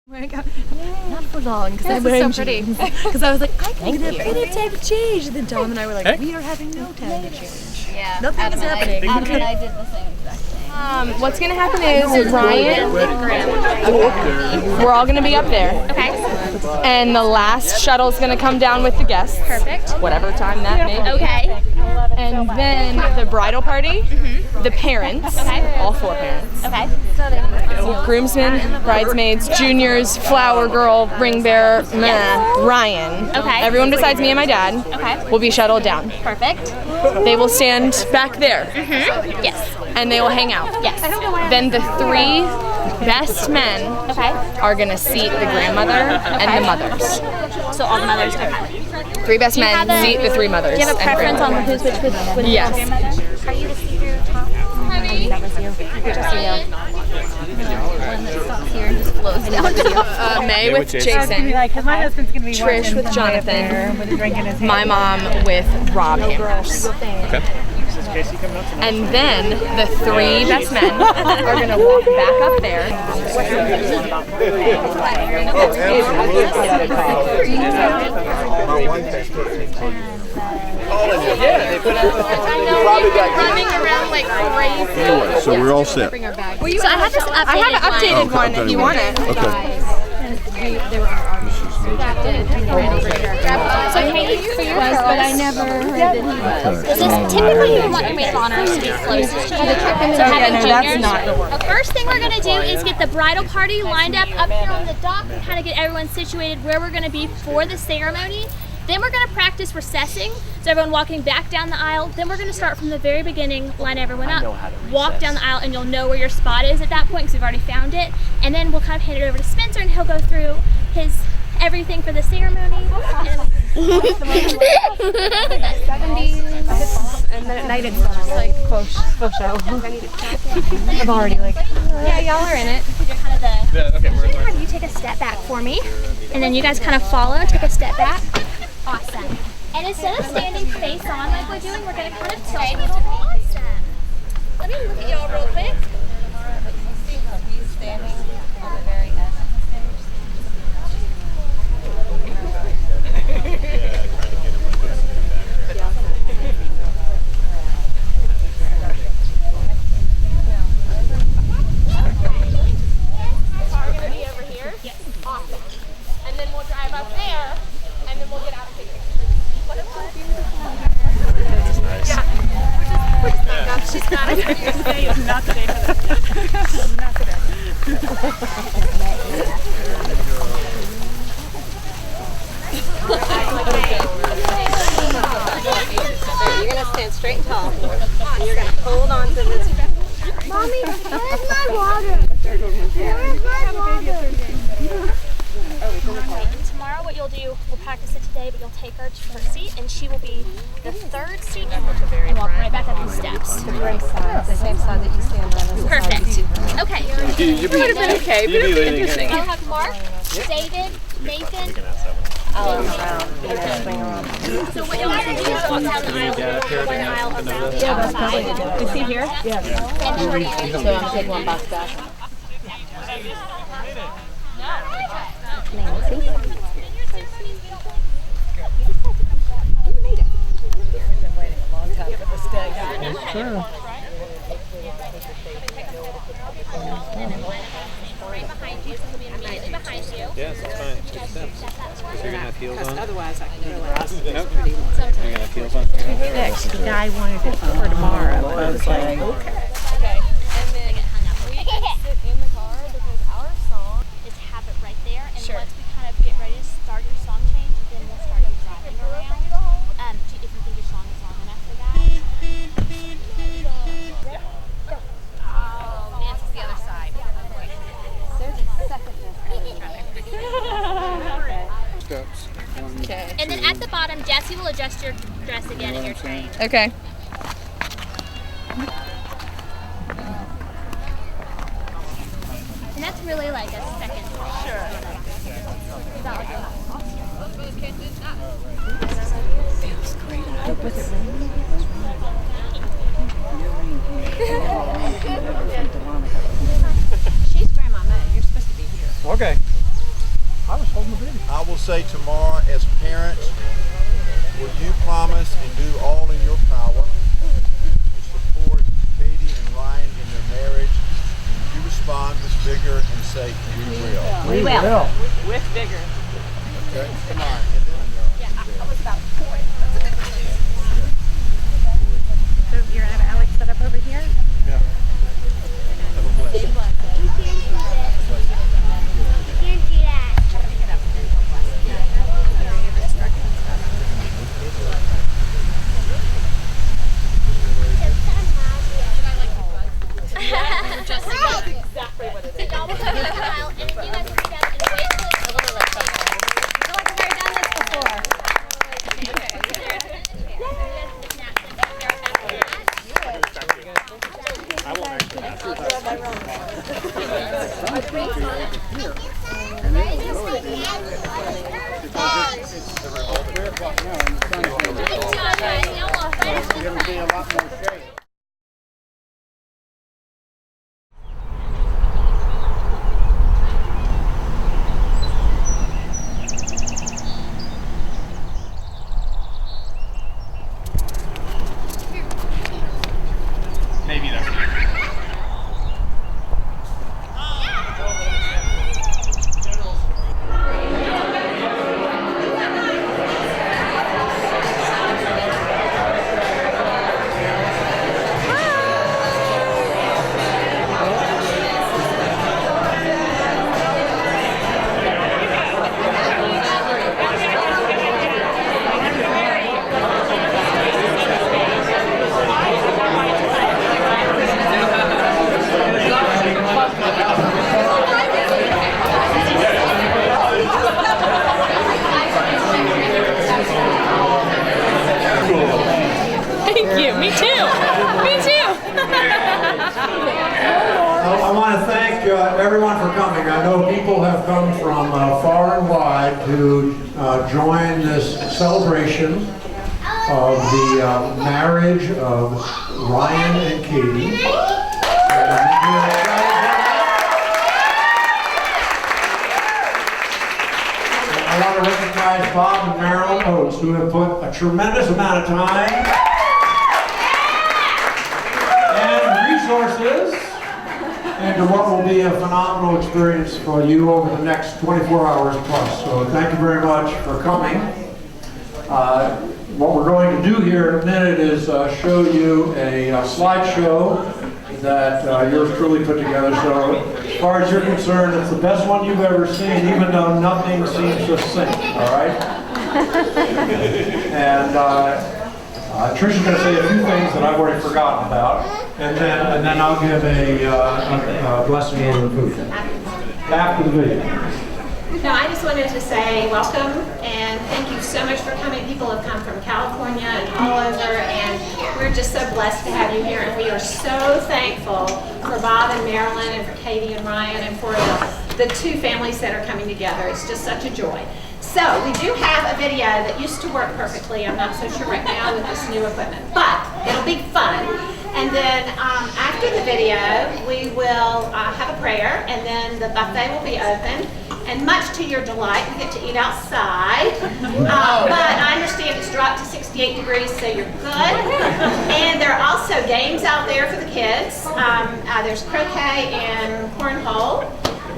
Not for long, because I'm wearing jeans. Because I was like, I can get a bit of time to change. And then Tom and I were like, we are having no time to change. Yeah. Nothing's happening. Adam and I did the same exact thing. What's gonna happen is Ryan, we're all gonna be up there. Okay. And the last shuttle's gonna come down with the guests. Perfect. Whatever time that may be. Okay. And then the bridal party, the parents, all 4 parents. Okay. Groomsmen, bridesmaids, juniors, flower girl, ring bearer, Ryan. Okay. Everyone besides me and my dad will be shuttled down. Perfect. They will stand back there. Yes. And they will hang out. Yes. Then the 3 best men are gonna seat the grandmother and the mothers. So all the mothers. Okay. 3 best men seat the 3 mothers. Do you have a preference on who's which with Yes. the grandmother? Are you the seater top? Honey. That was you. Just one that stops here and just flows down. May with Jason. My husband's gonna be Trish with Jonathan. My mom with Rob Hammers. Okay. And then the 3 best men are gonna walk back up there. Running around like crazy. Anyway, so we're all set. So I have this updated I have an updated one if you want it. Okay. So Katie for your girls, but I never heard that he was. This is typically you want your maid of honor to be closest to you. So having juniors. The first thing we're gonna do is get the bridal party lined up here on the dock and kind of get everyone situated where we're gonna be for the ceremony. Then we're gonna practice recessing, so everyone walking back down the aisle. Then we're gonna start from the very beginning, line everyone up, walk down the aisle, and you'll know where your spot is at that point because we've already found it. And then we'll kind of hand it over to Spencer, and he'll go through his everything for the ceremony. And then at night it's just like faux show. I'm already like, Yeah, y'all are in it. You're kind of the. Yeah, okay, we're Have you take a step back for me, and then you guys kind of follow. Take a step back. Awesome. And instead of standing face on like we're doing, we're going to kind of tilt a little bit. Awesome. Let me look at y'all real quick. He's standing on the very end of Over here? Yes. Awesome. And then we'll drive up there, and then we'll get out and take pictures. Yeah. She's not here. Today is not the day for that. Not today. you're gonna stand straight and tall. And you're gonna hold on to this. Mommy, where's my water? Where's my water? And tomorrow what you'll do, we'll practice it today, but you'll take her to her seat, and she will be the 3rd seat and walk right back up the steps. The right side, the same side that you stand on. Perfect. Okay. It would have been okay, but it'd be interesting. I'll have Mark, David, Nathan. I'll around. Swing around. So what you'll want to do is walk down the aisle, one aisle around the outside. Is he here? Yeah. And then we're going to So I'm taking one box back. Nancy. Sure. right behind you, so he'll be immediately behind you. Yes, that's fine. Take steps. Because you're going to have heels on. Otherwise, I can realize. Nope. You're going to have heels on. The guy wanted it for tomorrow. I was like, okay. Okay. And then we can sit in the car because our song Is have it right there, and Sure. once we kind of get ready to start your song change, then we'll start you driving around. If you think your song is long enough for that. Oh, Nancy's the other side. There's a second Steps. Okay. And then at the bottom, Jessie will adjust your dress again in your train. Okay. And that's really like a second. Sure. Feels great. Was it raining? She's Grandma May. You're supposed to be here. Okay. I will say tomorrow, as parents, will you promise and do all in your power to support Katie and Ryan in their marriage? And you respond with vigor and say, we will. We will. With vigor. Okay, come on. And then, I was about 4. So you're gonna have Alex set up over here? yeah. Have a blessing. You can't do that. You can't do that. Just exactly what it is. Y'all will go to the pile, and if you guys read out and wait till it's I feel like I've already done this before. I won't actually have maybe that's I want to thank everyone for coming. I know people have come from far and wide to join this celebration of the marriage of Ryan and Katie. I want to recognize Bob and Marilyn Oates, who have put a tremendous amount of time and resources into what will be a phenomenal experience for you over the next 24 hours plus. So thank you very much for coming. What we're going to do here in a minute is show you a slideshow that yours truly put together. So as far as you're concerned, it's the best one you've ever seen, even though nothing seems to sync, all right? And Tricia's going to say a few things that I've already forgotten about, and then I'll give a blessing over the food after the video. No, I just wanted to say welcome and thank you so much for coming. People have come from California and all over, and we're just so blessed to have you here. And we are so thankful for Bob and Marilyn and for Katie and Ryan and for the two families that are coming together. It's just such a joy. So we do have a video that used to work perfectly. I'm not so sure right now with this new equipment, but it'll be fun. And then after the video, we will have a prayer, and then the buffet will be open. And much to your delight, we get to eat outside. But I understand it's dropped to 68 degrees, so you're good. And there are also games out there for the kids. There's croquet and cornhole.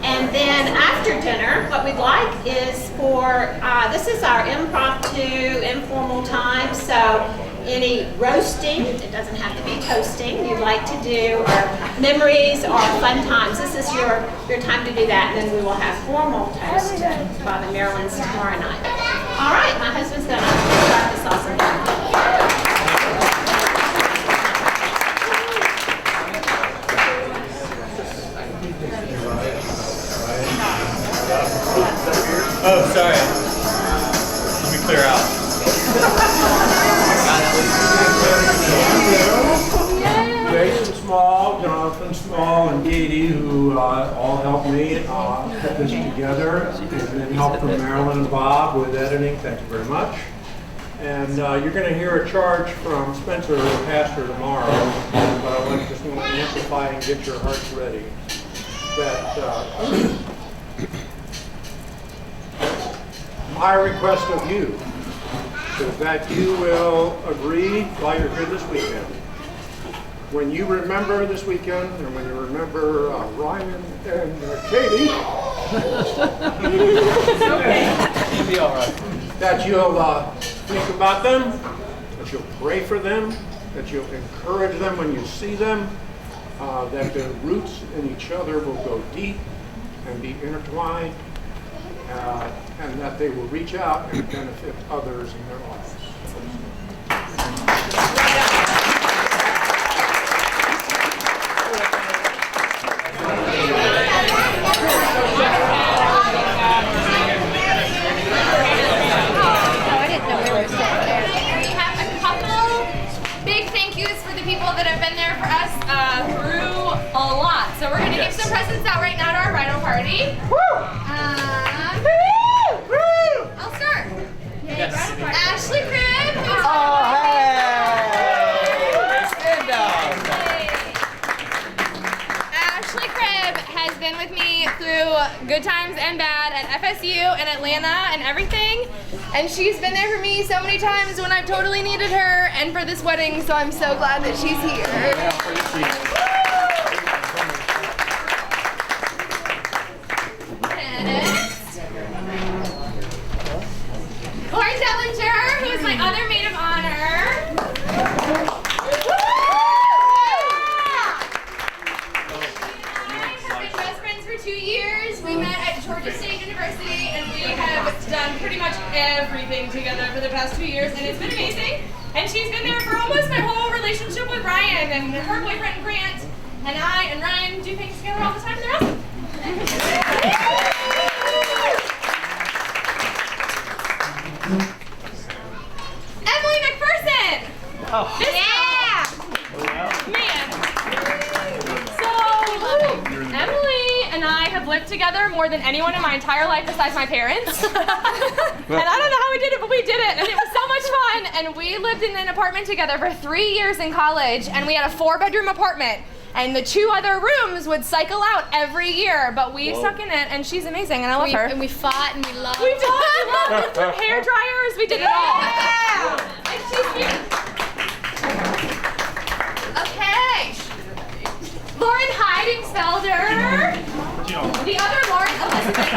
And then after dinner, what we'd like is for, this is our impromptu, informal time, so any roasting, it doesn't have to be toasting, you'd like to do, or memories or fun times. This is your time to do that, and then we will have formal toast, Bob and Marilyn's tomorrow night. All right, my husband's gonna start this awesome time. Oh, sorry. Let me clear out. Jason Small, Jonathan Small, and Katie, who all helped me put this together, and then help from Marilyn and Bob with editing. Thank you very much. And you're going to hear a charge from Spencer, the pastor, tomorrow, but I just want to amplify and get your hearts ready. That high request of you is that you will agree while you're here this weekend. When you remember this weekend, and when you remember Ryan and Katie, You'll be all right. that you'll think about them, that you'll pray for them, that you'll encourage them when you see them, that their roots in each other will go deep and be intertwined, and that they will reach out and benefit others in their lives. That have been there for us through a lot. So we're gonna give some presents out right now to our bridal party. I'll start. Yes. Ashley Cribb. Stand up. Ashley Cribb has been with me through good times and bad at FSU and Atlanta and everything. And she's been there for me so many times when I've totally needed her and for this wedding, so I'm so glad that she's here. Next. Lauren Dellinger, who is my other maid of honor. I've been best friends for 2 years. We met at Georgia State University and we have done pretty much everything together for the past 2 years, and it's been amazing. And she's been there for almost my whole relationship with Ryan, and her boyfriend Grant, and I and Ryan do things together all the time, and they're awesome. Emily McPherson! Oh. Man. So, Emily and I have lived together more than anyone in my entire life besides my parents. And I don't know how we did it, but we did it, and it was so much fun. And we lived in an apartment together for 3 years in college, and we had a 4-bedroom apartment. And the 2 other rooms would cycle out every year, but we stuck in it, and she's amazing, and I love her. And we fought and we loved. We fought, we threw hair dryers, we did it all. And she's here. Okay. Lauren Heidingsfelder. The other Lauren Elizabeth.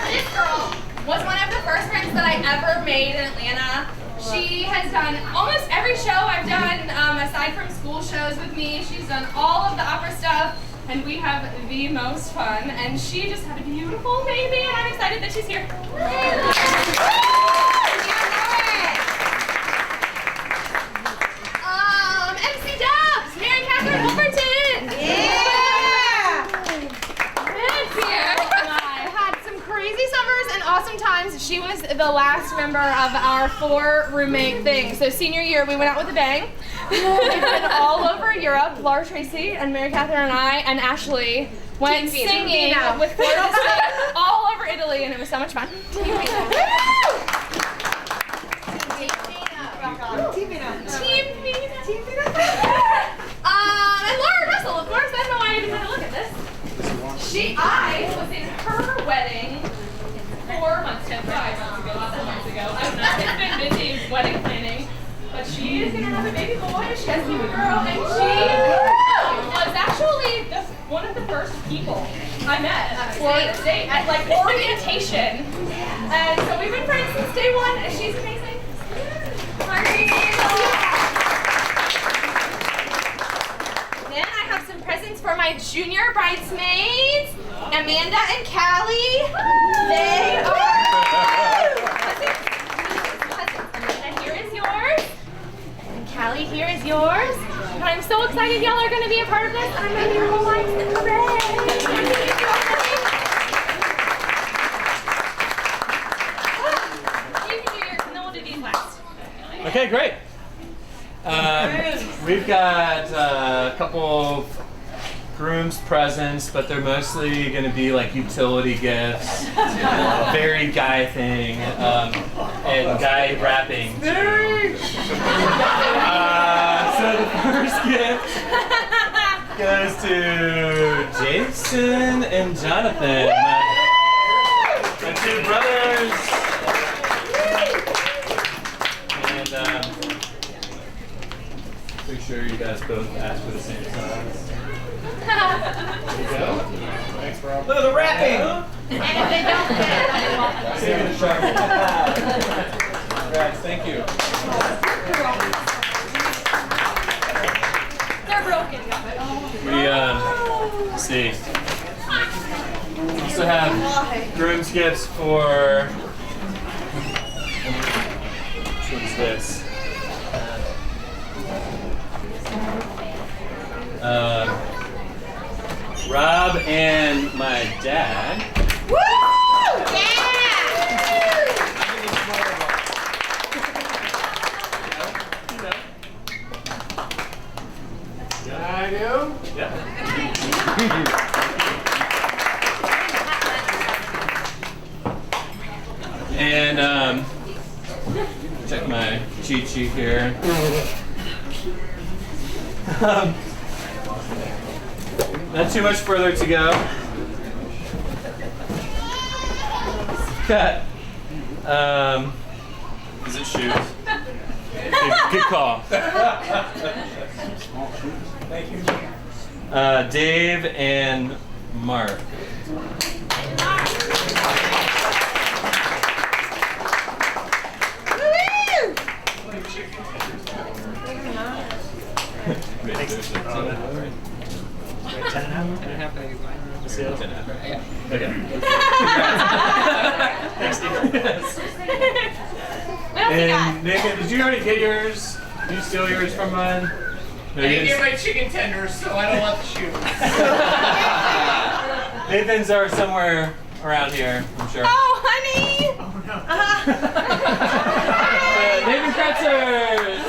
This girl was one of the first friends that I ever made in Atlanta. She has done almost every show I've done, aside from school shows with me. She's done all of the opera stuff, and we have the most fun. And she just had a beautiful baby, and I'm excited that she's here. MC Dubs, Mary Catherine Wolverton. Crazy summers and awesome times. She was the last member of our 4 roommate thing. So senior year, we went out with a bang. We've been all over Europe. Laura Tracy and Mary Catherine and I and Ashley went singing with Florida State all over Italy, and it was so much fun. Team and Laura Russell, of course. I don't know why I even had to look at this. I was in her wedding 4 months ago, 5 months ago, lots of months ago. I don't know, it's been busy wedding planning. But she is going to have a baby boy, she has a baby girl, and she was actually one of the first people I met at Florida State at like orientation. And so we've been friends since day 1, and she's amazing. Then I have some presents for my junior bridesmaids, Amanda and Callie. They are cousins. Amanda, here is yours. And Callie, here is yours. And I'm so excited y'all are going to be a part of this, and I'm going to be your whole life. Hooray! You can do yours, and then we'll do these last. Okay, great. We've got a couple groom's presents, but they're mostly going to be like utility gifts, very guy thing, and guy wrapping. So the first gift goes to Jason and Jonathan. My two two brothers. And make sure you guys both ask for the same size. There you go. Thanks, Rob. Look at the wrapping. And if they don't fit, Save it a sharp. Congrats, thank you. They're broken. We, let's see. We also have groom's gifts for, which one's this? Rob and my dad. woo! Yeah! I do. Yeah. And check my cheat sheet here. Not too much further to go. Got, is it shoes? Good call. Thank you. Dave and Mark. And Nathan, did you already get yours? Did you steal yours from mine? No, I didn't get my chicken tenders, so I don't want the shoes. Nathan's are somewhere around here, I'm sure. Oh, honey! Nathan Kretzers!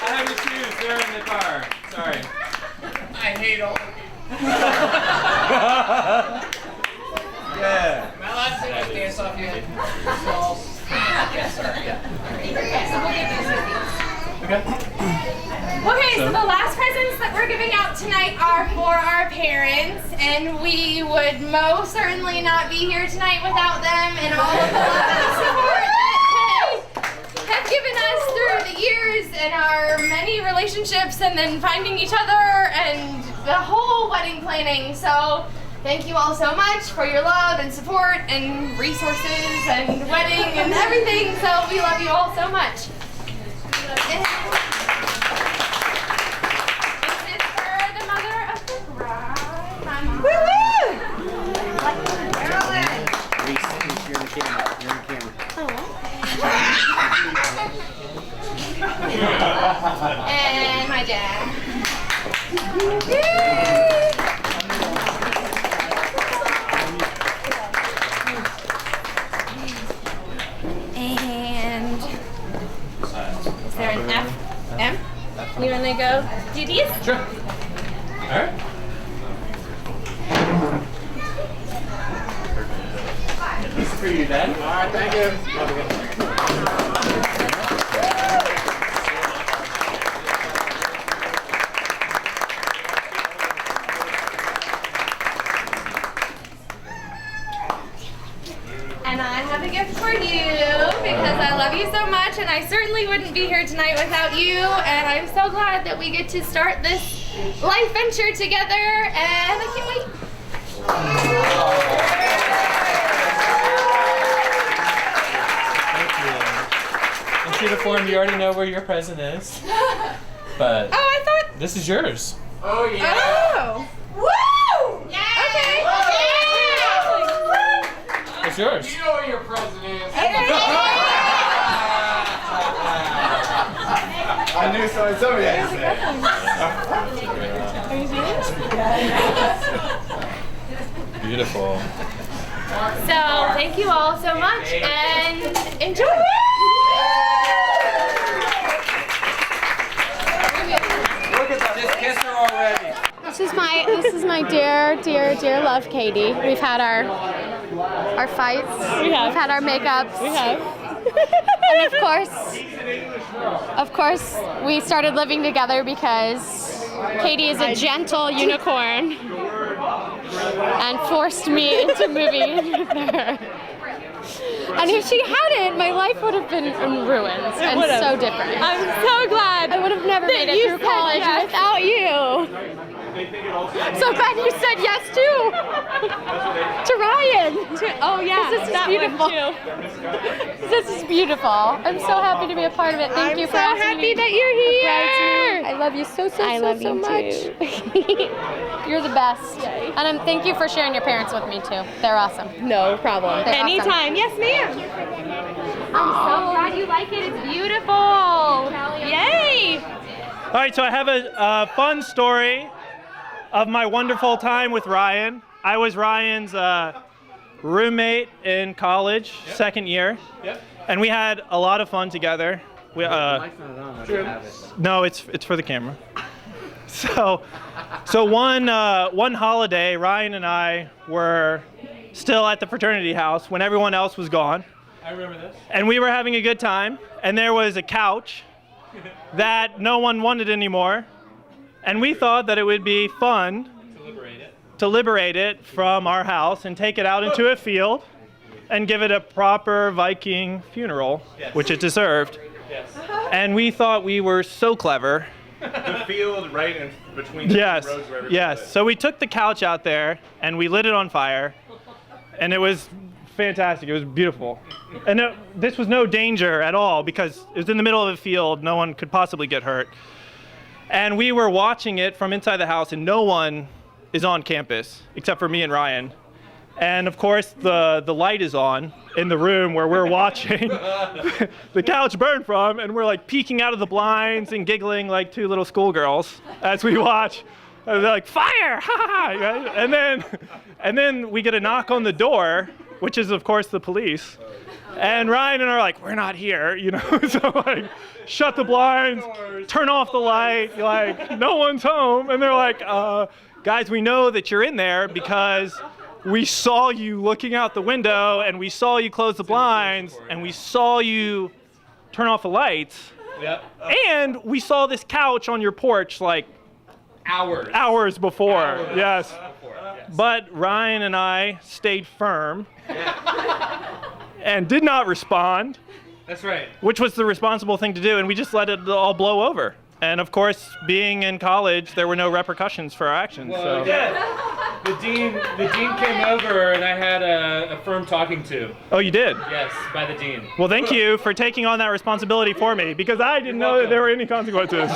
I have your shoes, they're in the car. Sorry. I hate all of you. Yeah. Am I allowed to take my pants off yet? Yes, sir. Okay, so the last presents that we're giving out tonight are for our parents, and we would most certainly not be here tonight without them and all of the love and support that they have given us through the years and our many relationships and then finding each other and the whole wedding planning. So thank you all so much for your love and support and resources and wedding and everything. So we love you all so much. This is for the mother of the bride. Marilyn! You're in the camera. And my dad. And is there an F? M? You wanna go do these? Sure. Alright. This is for you, Dad. Alright, thank you. And I have a gift for you because I love you so much and I certainly wouldn't be here tonight without you, and I'm so glad that we get to start this life venture together, and I can't wait. Thank you. In true to form, you already know where your present is. But Oh, I thought. this is yours. Oh, yeah. Oh. Woo! Yeah. Okay. It's yours. You know where your present is. I knew somebody had to say. Beautiful. So thank you all so much and enjoy. Just kiss her already. This is my dear love, Katie. We've had our fights. We have. We've had our makeups. We have. And of course, we started living together because Katie is a gentle unicorn and forced me into moving with her. And if she hadn't, my life would have been in ruins and so different. I'm so glad. I would have never made it through college without you. So glad you said yes too. To Ryan. Oh yeah, This is beautiful. This is beautiful. I'm so happy to be a part of it. Thank you for asking me. I'm so happy that you're here. I love you so much. You're the best. And thank you for sharing your parents with me too. They're awesome. No problem. They're Anytime. Yes, ma'am. I'm so glad you like it. It's beautiful. Yay! All right, so I have a fun story of my wonderful time with Ryan. I was Ryan's roommate in college, second year, and we had a lot of fun together. No, it's for the camera. So one holiday, Ryan and I were still at the fraternity house when everyone else was gone. I remember this. And we were having a good time, and there was a couch that no one wanted anymore, and we thought that it would be fun to liberate it from our house and take it out into a field and give it a proper Viking funeral, which it deserved. Yes. And we thought we were so clever. The field right in between the Yes, two roads where everybody yes. lives. So we took the couch out there and we lit it on fire, and it was fantastic. It was beautiful. And this was no danger at all because it was in the middle of a field. No one could possibly get hurt. And we were watching it from inside the house, and no one is on campus except for me and Ryan. And of course, the light is on in the room where we're watching the couch burn from, and we're like peeking out of the blinds and giggling like two little schoolgirls as we watch. And they're like, fire! Ha ha ha! Right? And then we get a knock on the door, which is of course the police. And Ryan and I are like, we're not here, you know. So like, shut the blinds, turn off the light, like no one's home. And they're like, guys, we know that you're in there because we saw you looking out the window, and we saw you close the blinds, and we saw you turn off the lights. Yep. And we saw this couch on your porch like hours before. Yes. But Ryan and I stayed firm and did not respond. That's right. Which was the responsible thing to do, and we just let it all blow over. And of course, being in college, there were no repercussions for our actions. Well, so. yeah. The dean came over, and I had a firm talking to. Oh, you did? Yes, by the dean. Well, thank you for taking on that responsibility for me, because I didn't know that there were any consequences.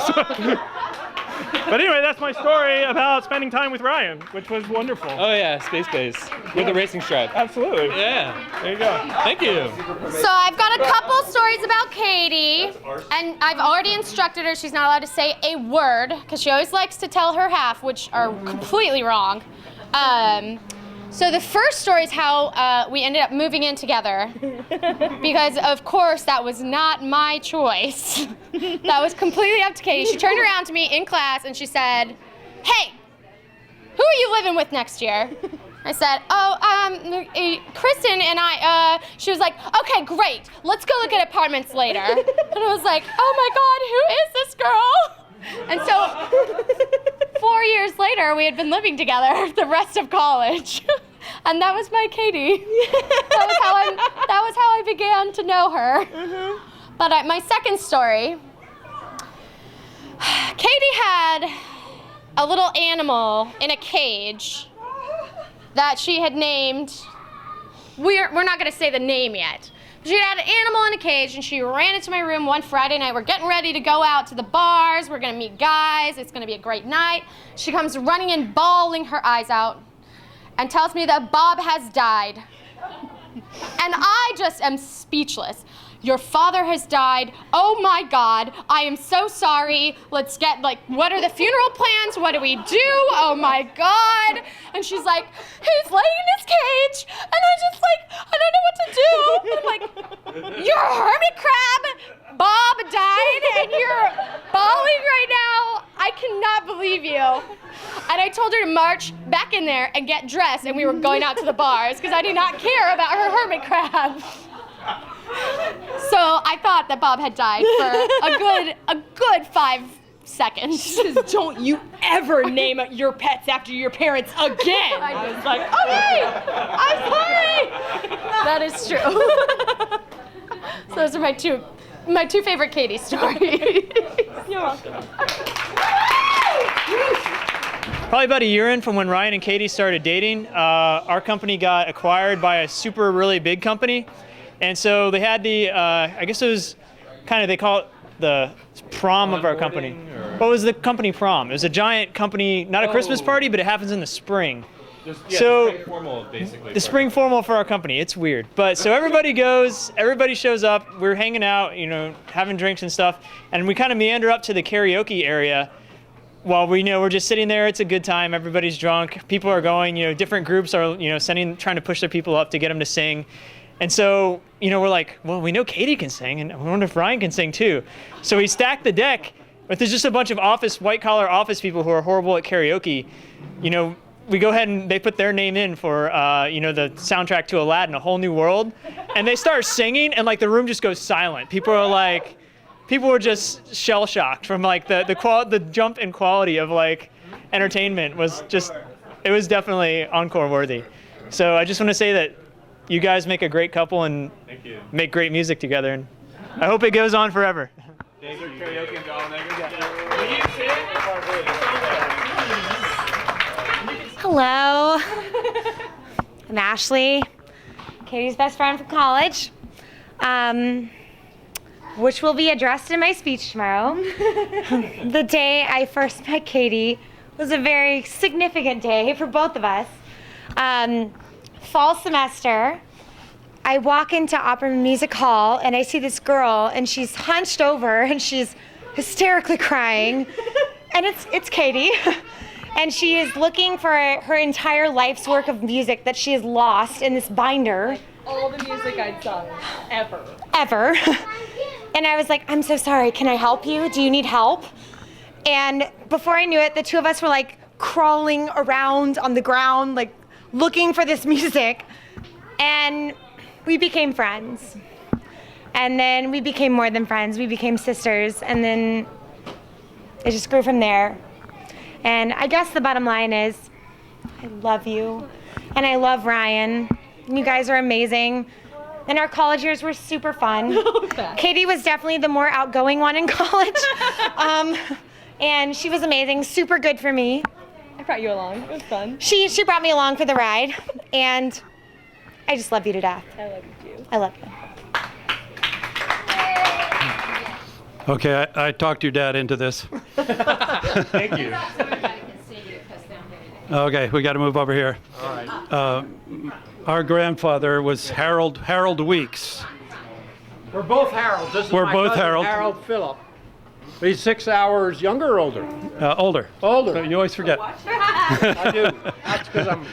But anyway, that's my story about spending time with Ryan, which was wonderful. Oh yeah, space base with the racing stripe. Absolutely. Yeah. There you go. Thank you. So I've got a couple stories about Katie, and I've already instructed her she's not allowed to say a word, because she always likes to tell her half, which are completely wrong. So the first story is how we ended up moving in together, because of course that was not my choice. That was completely up to Katie. She turned around to me in class and she said, "Hey, who are you living with next year?" I said, Kristen and I, she was like, "Okay, great, let's go look at apartments later." And I was like, "Oh my God, who is this girl?" And so 4 years later, we had been living together the rest of college. And that was my Katie. That was how I began to know her. But my second story, Katie had a little animal in a cage that she had named, we're not gonna say the name yet. She had an animal in a cage, and she ran into my room one Friday night. We're getting ready to go out to the bars. We're gonna meet guys. It's gonna be a great night. She comes running in, bawling her eyes out, and tells me that Bob has died. And I just am speechless. "Your father has died. Oh my God, I am so sorry. Let's get, what are the funeral plans? What do we do? Oh my God." And she's like, "He's laying in his cage." And I don't know what to do. I'm like, "You're a hermit crab. Bob died, and you're bawling right now. I cannot believe you." And I told her to march back in there and get dressed, and we were going out to the bars because I did not care about her hermit crab. So I thought that Bob had died for a good second. She says, don't you ever name your pets after your parents again. I was like, okay, I'm sorry. That is true. So those are my two favorite Katie stories. You're welcome. Probably about a year in from when Ryan and Katie started dating, our company got acquired by a super really big company. And so they had the, I guess it was kind of, they call it the prom of our company. What was the company prom? It was a giant company, not a Christmas party, but it happens in the spring. So spring formal, basically. The spring formal for our company. It's weird. But so everybody goes, everybody shows up, we're hanging out, you know, having drinks and stuff, and we kind of meander up to the karaoke area. While we know we're just sitting there, it's a good time, everybody's drunk, people are going, you know, different groups are, you know, trying to push their people up to get them to sing. And so, you know, we're like, well, we know Katie can sing, and I wonder if Ryan can sing too. So we stacked the deck, but there's just a bunch of white-collar office people who are horrible at karaoke. You know, we go ahead and they put their name in for, you know, the soundtrack to Aladdin, A Whole New World, and they start singing, and like the room just goes silent. People were just shell-shocked from like the jump in quality of like entertainment was just, it was definitely encore worthy. So I just want to say that you guys make a great couple and make great music together, and I hope it goes on forever. Thank you. Karaoke in Dahlonega. Hello, I'm Ashley, Katie's best friend from college, which will be addressed in my speech tomorrow. The day I first met Katie was a very significant day for both of us. Fall semester, I walk into Opera Music Hall and I see this girl and she's hunched over and she's hysterically crying, and it's Katie. And she is looking for her entire life's work of music that she has lost in this binder. All the music I'd sung, ever. Ever. And I was like, I'm so sorry, can I help you? Do you need help? And before I knew it, the two of us were like crawling around on the ground, like looking for this music. And we became friends. And then we became more than friends, we became sisters. And then it just grew from there. And I guess the bottom line is, I love you, and I love Ryan. You guys are amazing. And our college years were super fun. Katie was definitely the more outgoing one in college. And she was amazing, super good for me. I brought you along, it was fun. She brought me along for the ride, and I just love you to death. I love you too. I love you. Okay, I talked your dad into this. Thank you. Okay, we got to move over here. All right. Our grandfather was Harold Weeks. We're both Harold. This is We're my both cousin, Harold. Harold Phillip. He's 6 hours younger or older? Older. Older. You always forget. I do. That's because I'm...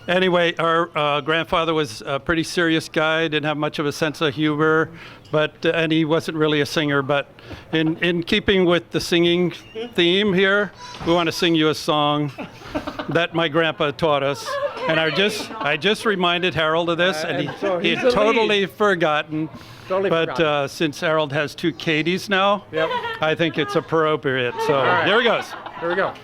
Anyway, our grandfather was a pretty serious guy, didn't have much of a sense of humor, and he wasn't really a singer. But in keeping with the singing theme here, we want to sing you a song that my grandpa taught us. And I just reminded Harold of this, and he had totally forgotten. But since Harold has two Katies now, I think it's appropriate. So here it goes. Here we go.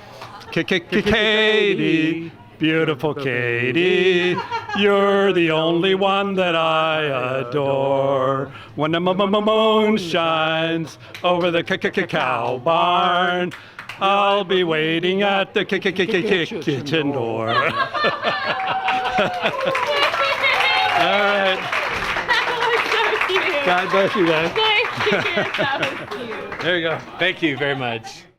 Katie. Beautiful Katie, you're the only one that I adore. When the moon shines over the cow barn, I'll be waiting at the kitchen door. All right. God bless you guys. Thank you. That was cute. There you go. Thank you very much.